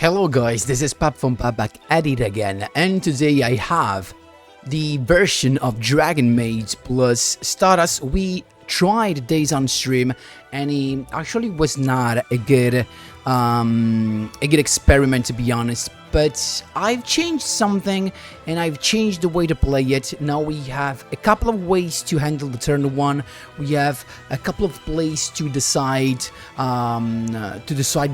Hello guys, this is Pap from Pap back at it again, and today I have the version of DRAGONMAID plus Stardust. We tried days on stream and it actually was not a good experiment, to be honest, but I've changed something and I've changed the way to play it. Now we have a couple of ways to handle the turn 1. We have a couple of plays to decide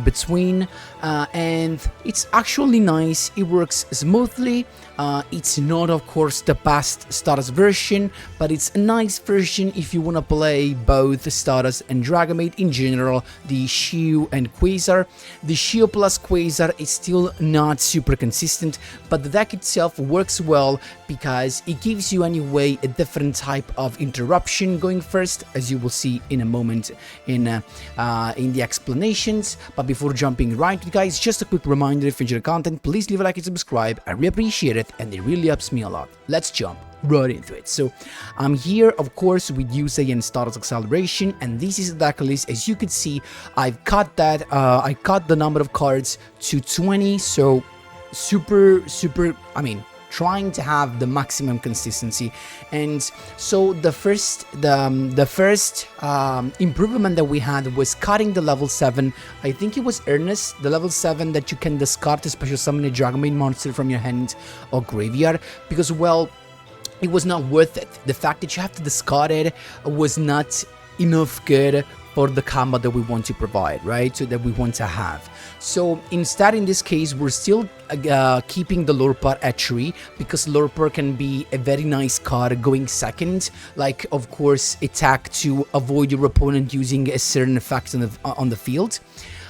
between, and it's actually nice. It works smoothly. It's not, of course, the past Stardust version, but it's a nice version if you want to play both Stardust and DRAGONMAID in general, the SHEOU and QUASAR. The SHEOU plus QUASAR is still not super consistent, but the deck itself works well because it gives you anyway a different type of interruption going first, as you will see in a moment in the explanations. But before jumping right, guys, just a quick reminder: if you enjoy the content, please leave a like and subscribe. I really appreciate it, and it really helps me a lot. Let's jump right into it. So I'm here, of course, with yugioh and Stardust Acceleration, and this is the Decklist. As you can see, I've cut that. I cut the number of cards to 20, so super. I mean, trying to have the maximum consistency. And so the first improvement that we had was cutting the level 7. I think it was Ernest, the level 7 that you can discard to special summon a DRAGONMAID monster from your hand or graveyard, because, well, it was not worth it. The fact that you have to discard it was not enough good for the combo that we want to provide, right? So that we want to have. So instead, in this case, we're still keeping the Lorpar at 3, because Lorpar can be a very nice card going second, like, of course, attack to avoid your opponent using a certain effect on the field.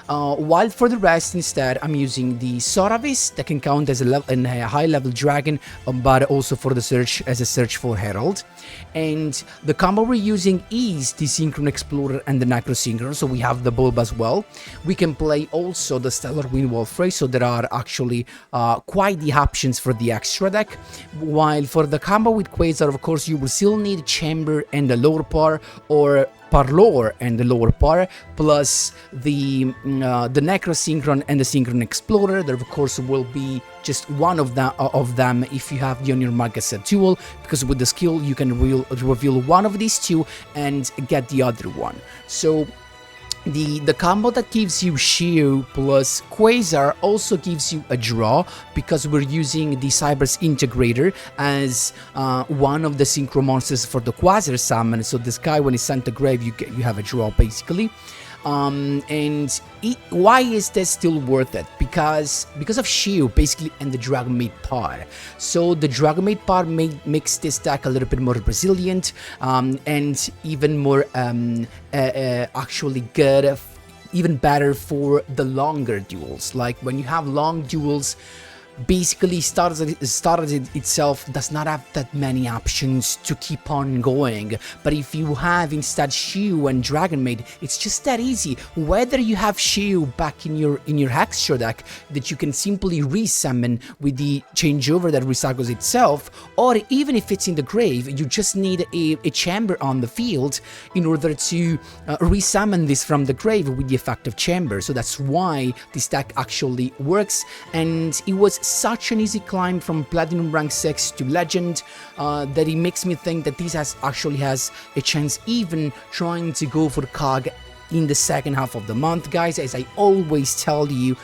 While for the rest, instead, I'm using the Soravis that can count as a high-level dragon, but also for the search as a search for Herald. And the combo we're using is the Synchron Explorer and the Nekroz, so we have the bulb as well. We can play also the Stellar Windwall Ray, so there are actually quite the options for the extra deck. While for the combo with QUASAR, of course, you will still need Chamber and the Lorpar, or Parlor and the Lorpar, plus the Nekroz and the Synchron Explorer. There, of course, will be just one of them if you have the on your market set Duel, because with the skill you can reveal one of these two and get the other one. So the combo that gives you SHEOU plus QUASAR also gives you a draw, because we're using the Cyber's Integrator as one of the synchro monsters for the QUASAR summon. So this guy, when he's sent to grave, you have a draw, basically. Why is this still worth it? Because of SHEOU, basically, and the DRAGONMAID part. So the DRAGONMAID part makes this deck a little bit more resilient, and even more actually good, even better for the longer duels. Like when you have long duels, basically Stardust itself does not have that many options to keep on going, but if you have instead SHEOU and DRAGONMAID, it's just that easy. Whether you have SHEOU back in your extra deck that you can simply resummon with the changeover that recycles itself, or even if it's in the grave, you just need a chamber on the field in order to resummon this from the grave with the effect of chamber. So that's why this deck actually works, and it was such an easy climb from Platinum rank 6 to Legend that it makes me think that this actually has a chance even trying to go for COG in the second half of the month, guys. As I always tell you,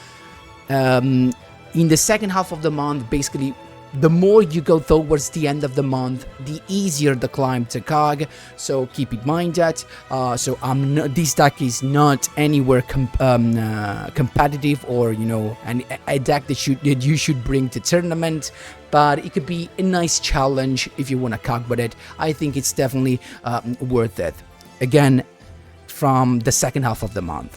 in the second half of the month, basically, the more you go towards the end of the month, the easier the climb to COG. So keep in mind that. So this deck is not anywhere competitive, or a deck that you should bring to tournament. But it could be a nice challenge if you want to COG with it. I think it's definitely worth it. Again, from the second half of the month.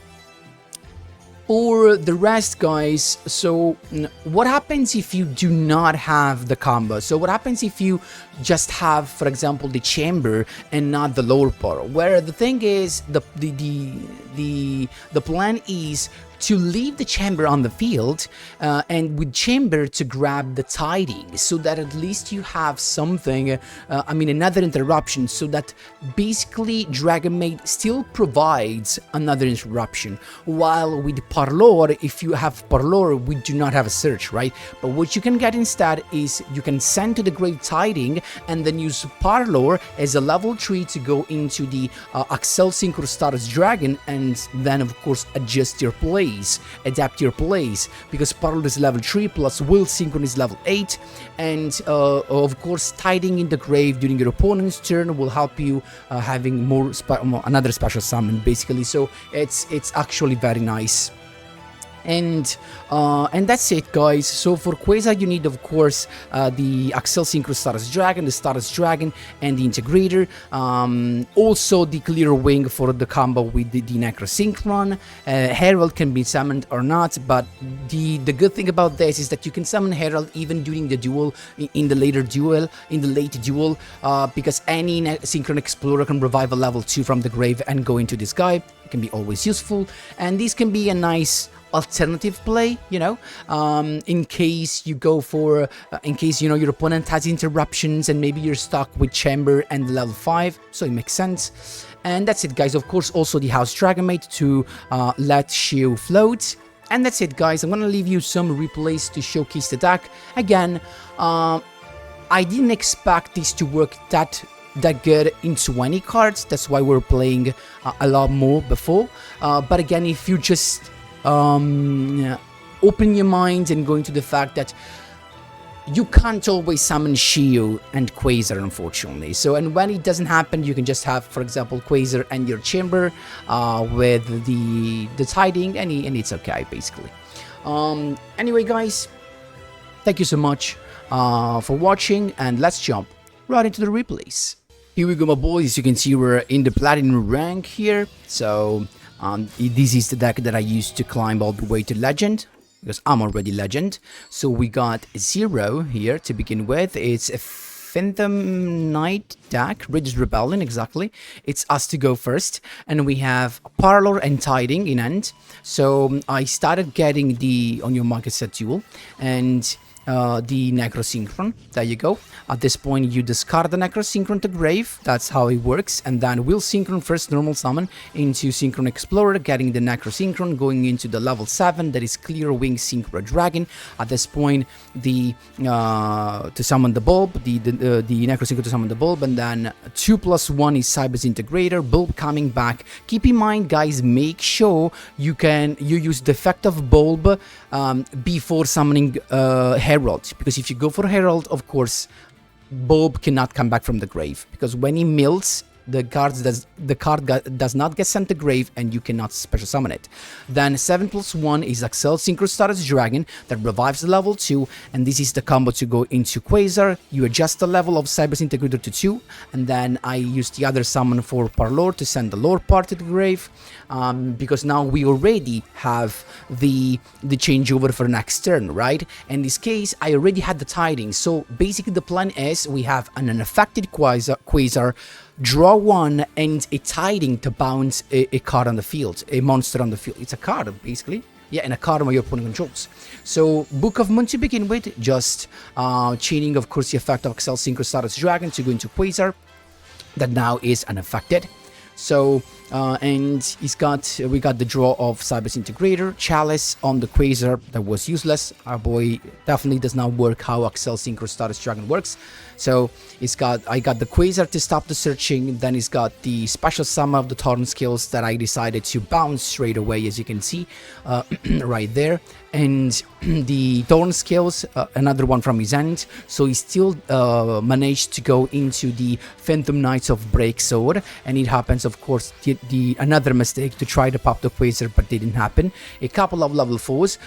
For the rest, guys, so what happens if you do not have the combo? So what happens if you just have, for example, the chamber and not the Lorpar? Where the thing is, the plan is to leave the chamber on the field, and with chamber to grab the tiding, so that at least you have something, another interruption, so that basically DRAGONMAID still provides another interruption. While with Parlour, if you have Parlour, we do not have a search, right? But what you can get instead is you can send to the Great Tiding and then use Parlour as a level 3 to go into the Accel Synchro Stardust Dragon, and then of course adjust your plays, adapt your plays, because Parlour is level 3 plus Will Synchron is level 8, and of course Tiding in the Grave during your opponent's turn will help you having another special summon basically. So it's actually very nice. And that's it, guys. So for QUASAR you need of course the Accel Synchro Stardust Dragon, the Stardust Dragon, and the Integrator, also the Clear Wing for the combo with the Nekroz Synchron. Herald can be summoned or not, but the good thing about this is that you can summon Herald even during the duel, in the late duel, because any Synchron Explorer can revive a level 2 from the grave and go into this guy. It can be always useful, and this can be a nice alternative play, in case you go for, in case, your opponent has interruptions and maybe you're stuck with Chamber and level 5, so it makes sense. And that's it, guys. Of course, also the House DRAGONMAID to let SHEOU float. And that's it, guys. I'm gonna leave you some replays to showcase the deck. Again, I didn't expect this to work that good in 20 cards. That's why we're playing a lot more before. But again, if you just open your mind and go into the fact that you can't always summon SHEOU and QUASAR, unfortunately. So, and when it doesn't happen, you can just have, for example, QUASAR and your Chamber with the Tiding, and it's okay, basically. Anyway, guys, thank you so much for watching, and let's jump right into the replays. Here we go, my boys. As you can see, we're in the Platinum rank here. So this is the deck that I used to climb all the way to Legend, because I'm already Legend. So we got 0 here to begin with. It's a Phantom Knight deck, Ridge's Rebellion, exactly. It's us to go first, and we have Parlour and Tiding in end. So I started getting the On Your Market Set Duel, and the Nekroz Synchron. There you go. At this point, you discard the Nekroz Synchron to grave. That's how it works. And then Will Synchron first normal summon into Synchron Explorer, getting the Nekroz Synchron, going into the level 7, that is Clear Wing Synchro Dragon. At this point, the to summon the bulb, the Nekroz Synchron to summon the bulb, and then 2+1 is Cyber's Integrator, bulb coming back. Keep in mind, guys, make sure you use the effect of bulb before summoning Herald, because if you go for Herald, of course, bulb cannot come back from the grave, because when he mills, the card does not get sent to grave, and you cannot special summon it. Then 7+1 is Accel Synchro Stardust Dragon that revives the level 2, and this is the combo to go into QUASAR. You adjust the level of Cyber's Integrator to 2, and then I use the other summon for Parlour to send the lore part to the grave, because now we already have the changeover for next turn, right? In this case, I already had the Tiding, so basically the plan is we have an unaffected QUASAR, draw 1, and a Tiding to bounce a card on the field, a monster on the field. It's a card, basically. Yeah, and a card my opponent controls. So, Book of Moon to begin with, just chaining, of course, the effect of Accel Synchro Stardust Dragon to go into QUASAR, that now is unaffected. So, and we got the draw of Cyber's Integrator, Chalice on the QUASAR, that was useless. Our boy definitely does not work how Accel Synchro Stardust Dragon works. So I got the QUASAR to stop the searching, then it's got the special summon of the Torrent skills that I decided to bounce straight away, as you can see, right there. And the Torrent skills, another one from his end, so he still managed to go into the Phantom Knights of Breaksword, and it happens, of course, another mistake to try to pop the QUASAR, but didn't happen. A couple of level 4s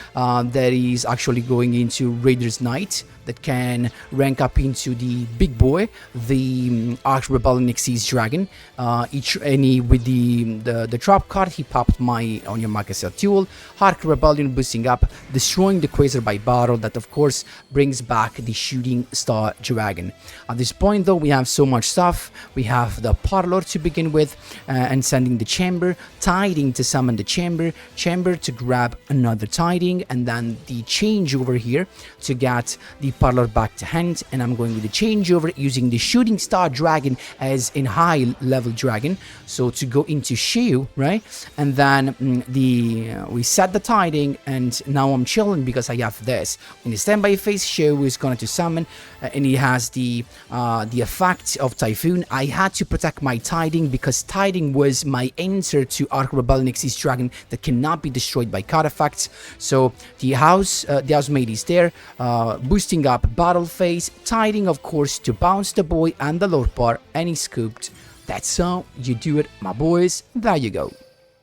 that is actually going into Raider's Knight, that can rank up into the big boy, the Arch Rebellion Xyz Dragon. With the drop card, he popped my On Your Market Set Duel, Arch Rebellion boosting up, destroying the QUASAR by battle, that of course brings back the Shooting Star Dragon. At this point though, we have so much stuff. We have the Parlour to begin with, and send sending the chamber, tiding to summon the chamber, chamber to grab another tiding, and then the change over here to get the parlor back to hand. And I'm going with the changeover using the shooting star dragon as in high level dragon, so to go into SHEOU, right? And then we set the tiding, and now I'm chilling because I have this. In the standby phase, SHEOU is going to summon, and he has the effect of Typhoon. I had to protect my tiding because tiding was my answer to Arc Rebellion Xyz dragon that cannot be destroyed by card effects. So the housemaid is there, boosting up battle phase, tiding of course to bounce the boy and the lord bar, and he scooped. That's how you do it, my boys. There you go.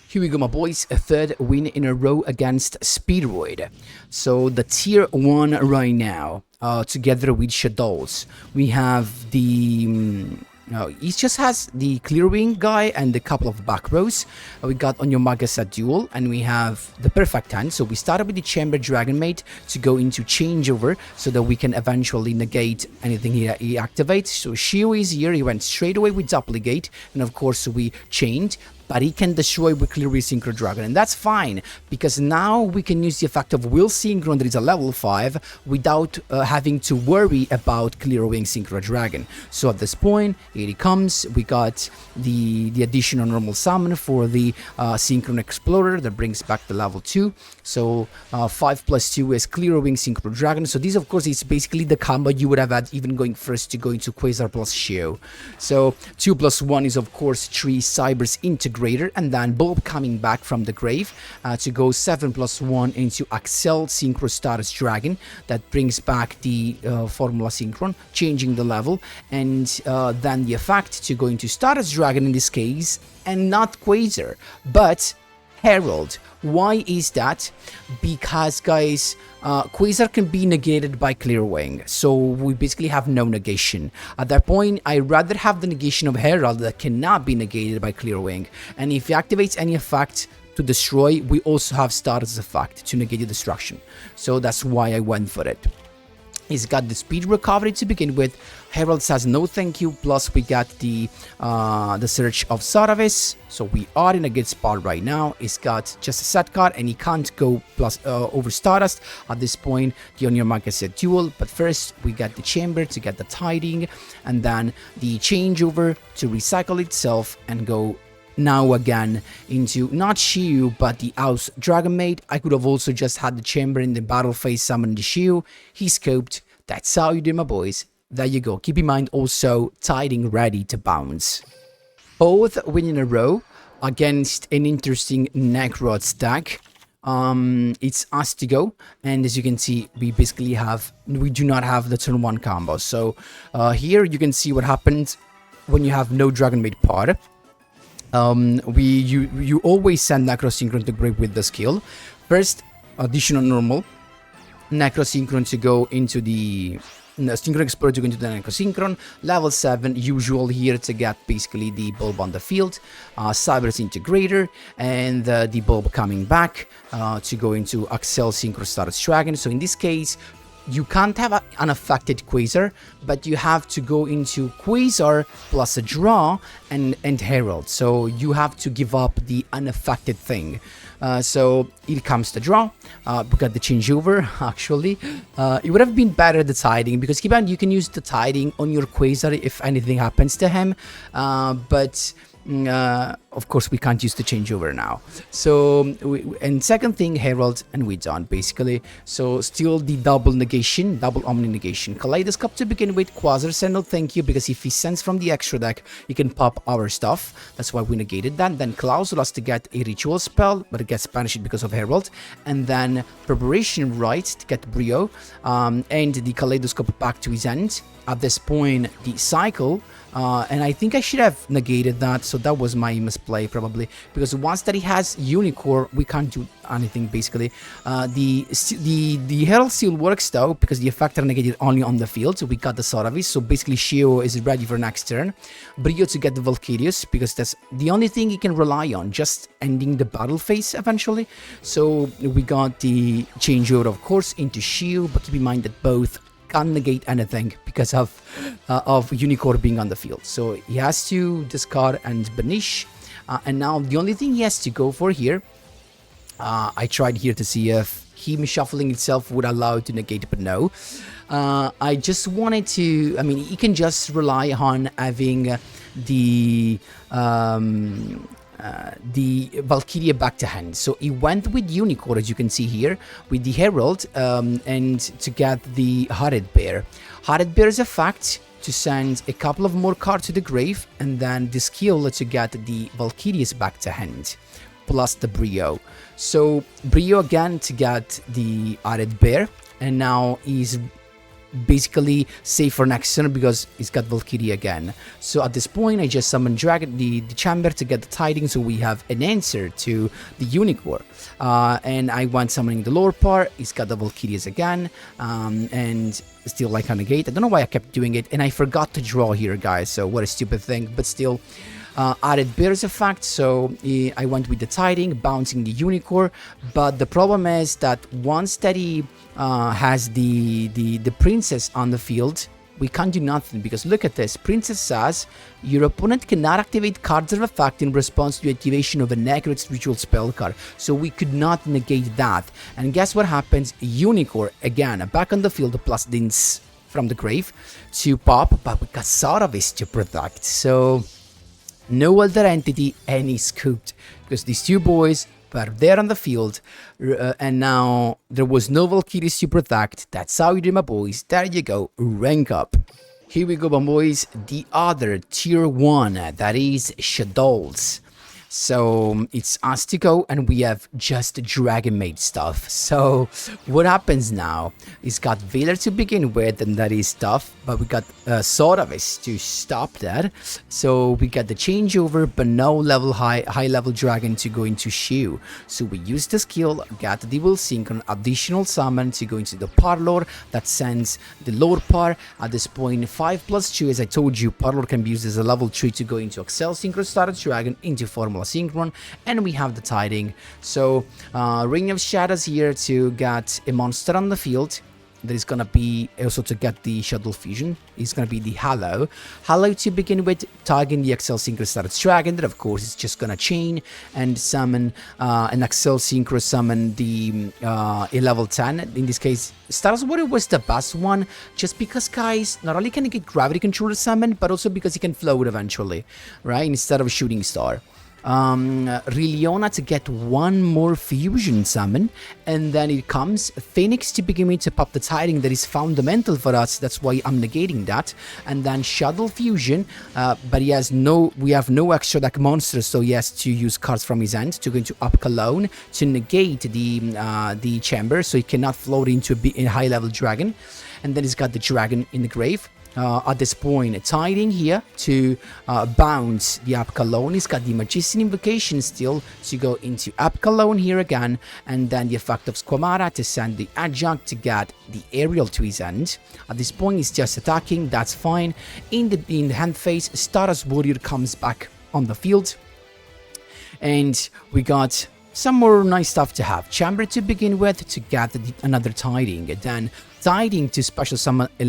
Here we go, my boys, a third win in a row against Speedroid. So the tier 1 right now, together with Shaddolls. We have the... he just has the clear wing guy and a couple of back rows. We got on your Magasa Duel, and we have the perfect hand. So we started with the Chamber DRAGONMAID to go into changeover so that we can eventually negate anything he activates. So SHEOU is here, he went straight away with duplicate, and of course we chained. But he can destroy with Clear Wing Synchro Dragon, and that's fine, because now we can use the effect of Will Synchro that is a level 5 without having to worry about Clear Wing Synchro Dragon. So at this point, here he comes. We got the additional normal summon for the Synchron Explorer that brings back the level 2. So 5 plus 2 is Clear Wing Synchro Dragon. So this, of course, is basically the combo you would have had even going first to go into Quasar plus SHEOU. So 2 plus 1 is, of course, 3 Cybers Integrator, and then Bulb coming back from the grave to go 7 plus 1 into Axel Synchro Stardust Dragon that brings back the Formula Synchron, changing the level, and then the effect to go into Stardust Dragon in this case, and not Quasar, but Herald. Why is that? Because, guys, Quasar can be negated by Clear Wing, so we basically have no negation. At that point, I'd rather have the negation of Herald that cannot be negated by Clear Wing. And if he activates any effect to destroy, we also have Stardust effect to negate the destruction. So that's why I went for it. He's got the speed recovery to begin with. Herald says no thank you. Plus we got the search of Saravis. So we are in a good spot right now. He's got just a set card and he can't go plus over Stardust at this point. The on your market said Duel. But first we got the chamber to get the tiding, and then the changeover to recycle itself and go now again into not SHEOU but the House DRAGONMAID. I could have also just had the chamber in the battle phase summon the SHEOU. He scoped. That's how you do, my boys. There you go. Keep in mind also tiding ready to bounce. Both win in a row against an interesting Nekroz deck. It's us to go, and as you can see, we do not have the turn 1 combo. So here you can see what happens when you have no DRAGONMAID pod. You always send Nekroz Synchron to break with the skill. First, additional normal. Nekroz Synchron to go into the Synchron Explorer to go into the Nekroz Synchron. Level 7, usual here to get basically the Bulb on the field. Cyber's Integrator, and the Bulb coming back to go into Axel Synchro Stardust Dragon. So in this case, you can't have an unaffected Quasar, but you have to go into Quasar plus a draw and Herald. So you have to give up the unaffected thing. So here comes the draw. We got the changeover, actually. It would have been better the tiding, because keep in mind you can use the tiding on your Quasar if anything happens to him. But of course we can't use the changeover now. So and second thing, Herald, and we're done basically. So still the double negation, double omni negation. Kaleidoscope to begin with. Quasar send no thank you, because if he sends from the extra deck he can pop our stuff. That's why we negated that. Then Clausulas to get a ritual spell, but it gets banished because of Herald. And then Preparation Rite to get Brio, and the Kaleidoscope back to his end. At this point the cycle, and I think I should have negated that, so that was my misplay probably, because once that he has Unicorn we can't do anything basically. The Herald still works though, because the effect are negated only on the field. So we got the Saravis, so basically SHEOU is ready for next turn. Brio to get the Valkyrius, because that's the only thing he can rely on, just ending the battle phase eventually. So we got the changeover of course into SHEOU, but keep in mind that both can't negate anything because of Unicorn being on the field. So he has to discard and banish. And now the only thing he has to go for here, I tried here to see if him shuffling itself would allow it to negate, but no. I just wanted to, I mean, he can just rely on having the Valkyria back to hand. So he went with Unicorn, as you can see here, with the Herald, and to get the Hearted Bear. Hearted Bear is a fact to send a couple of more cards to the grave, and then the skill to get the Valkyrias back to hand, plus the Brio. So Brio again to get the Hearted Bear, and now he's basically safe for next turn because he's got Valkyrie again. So at this point I just summoned the chamber to get the tidings, so we have an answer to the Unicorn. And I went summoning the lower part, he's got the Valkyries again, and still like on the gate. I don't know why I kept doing it, and I forgot to draw here, guys, so what a stupid thing, but still. Added Bear's effect, so I went with the tiding, bouncing the Unicorn, but the problem is that once that he has the princess on the field, we can't do nothing, because look at this. Princess says, your opponent cannot activate cards of effect in response to the activation of a Nekroz ritual spell card, so we could not negate that. And guess what happens? Unicorn, again, back on the field, plus Dins from the grave to pop, but we got Saravis to protect, so no other entity, any scooped, because these two boys were there on the field, and now there was no Valkyries to protect. That's how you do, my boys. There you go, rank up. Here we go, my boys, the other tier 1, that is Shaddoll's. So it's us to go, and we have just DRAGONMAID stuff. So what happens now? He's got Valor to begin with, and that is tough, but we got Soravis to stop that. So we got the changeover, but no level high level dragon to go into SHEOU. So we use the skill, got the Duel Synchron, additional summon to go into the Parlor that sends the lower par. At this point, 5+2, as I told you, Parlor can be used as a level 3 to go into Accel Synchro Stardust Dragon, into Formula Synchron, and we have the tiding. So Ring of Shadows here to get a monster on the field. That is gonna be also to get the Shaddoll fusion. It's gonna be the Hallow to begin with, targeting the Accel Synchro Stardust Dragon. That of course is just gonna chain and summon an Accel Synchro, summon the a level 10. In this case, Stardust Warrior was the best one, just because, guys, not only can he get Gravity Controller summon, but also because he can float eventually, right? Instead of Shooting Star. Riliona to get one more fusion summon, and then it comes Phoenix to begin with to pop the tiding that is fundamental for us. That's why I'm negating that. And then Shaddoll fusion, but he has we have no extra deck monsters, so he has to use cards from his hand to go into Up Cologne to negate the chamber, so he cannot float into a high level dragon. And then he's got the dragon in the grave. At this point, tiding here to bounce the Up Cologne. He's got the Magician Invocation still to go into Up Cologne here again, and then the effect of Squamara to send the Adjunct to get the Aerial to his end. At this point, he's just attacking, that's fine. In the hand phase, Stardust Warrior comes back on the field, and we got some more nice stuff to have. Chamber to begin with to get another tiding, and then tiding to special summon a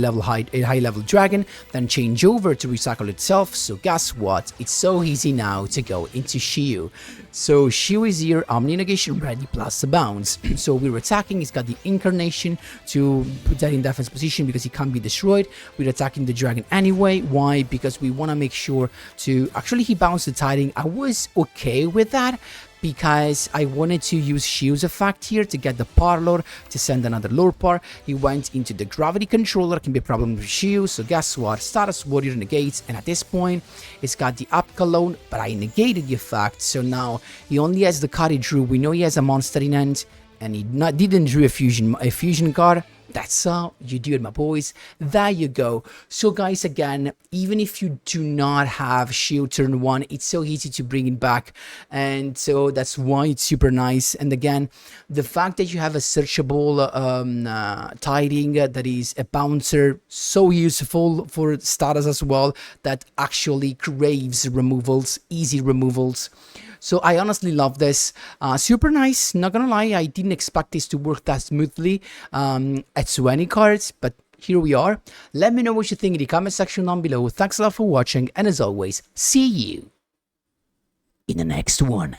high level dragon, then change over to recycle itself. So guess what? It's so easy now to go into SHEOU. So SHEOU is here, Omni Negation ready, plus a bounce. So we're attacking, he's got the Incarnation to put that in defense position because he can't be destroyed. We're attacking the dragon anyway. Why? Because we want to make sure to... Actually, he bounced the tiding. I was okay with that, because I wanted to use SHEOU's effect here to get the Parlor to send another lower par. He went into the Gravity Controller, can be a problem with SHEOU, so guess what? Stardust Warrior negates, and at this point, it's got the Up Cologne, but I negated the effect, so now he only has the card he drew. We know he has a monster in hand, and he didn't draw a fusion card. That's how you do it, my boys. There you go. So guys, again, even if you do not have SHEOU turn 1, it's so easy to bring it back, and so that's why it's super nice. And again, the fact that you have a searchable tiding that is a bouncer, so useful for Stardust as well, that actually craves removals, easy removals. So I honestly love this. Super nice, not gonna lie, I didn't expect this to work that smoothly at 20 cards, but here we are. Let me know what you think in the comment section down below. Thanks a lot for watching, and as always, see you in the next one.